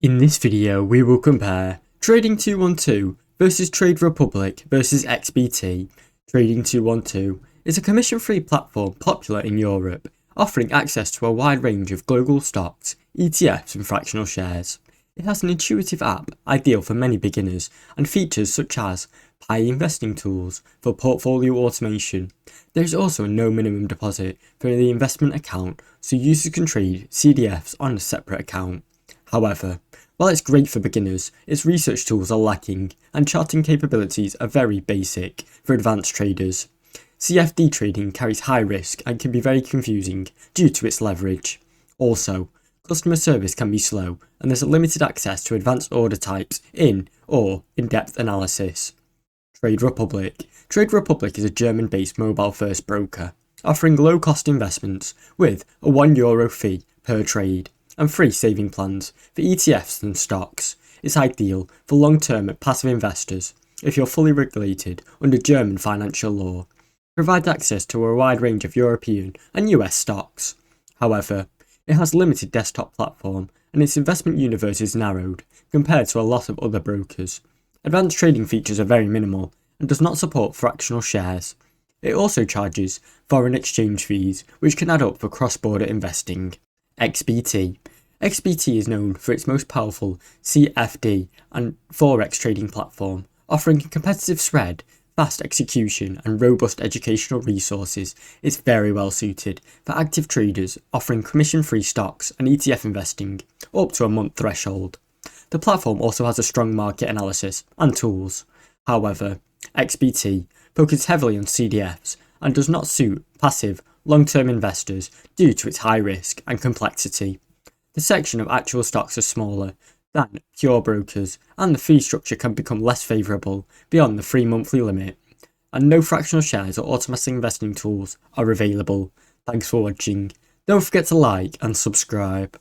In this video, we will compare Trading 212 versus Trade Republic versus XBT. Trading 212 is a commission-free platform popular in Europe, offering access to a wide range of global stocks, ETFs and fractional shares. It has an intuitive app ideal for many beginners and features such as Pi investing tools for portfolio automation. There is also no minimum deposit for the investment account, so users can trade CDFs on a separate account. However, while it's great for beginners, its research tools are lacking and charting capabilities are very basic for advanced traders. CFD trading carries high risk and can be very confusing due to its leverage. Also, customer service can be slow and there's a limited access to advanced order types or in-depth analysis. Trade Republic. Trade Republic is a German-based mobile-first broker, offering low-cost investments with a €1 fee per trade and free saving plans for ETFs and stocks. It's ideal for long-term passive investors if you're fully regulated under German financial law. It provides access to a wide range of European and US stocks. However, it has limited desktop platform and its investment universe is narrowed compared to a lot of other brokers. Advanced trading features are very minimal and does not support fractional shares. It also charges foreign exchange fees, which can add up for cross-border investing. XBT. XBT is known for its most powerful CFD and forex trading platform, offering a competitive spread, fast execution and robust educational resources. It's very well suited for active traders offering commission-free stocks and ETF investing up to a month threshold. The platform also has a strong market analysis and tools. However, XBT focuses heavily on CDFs and does not suit passive, long-term investors due to its high risk and complexity. The section of actual stocks are smaller than pure brokers and the fee structure can become less favourable beyond the 3 monthly limit, and no fractional shares or automatic investing tools are available. Thanks for watching. Don't forget to like and subscribe.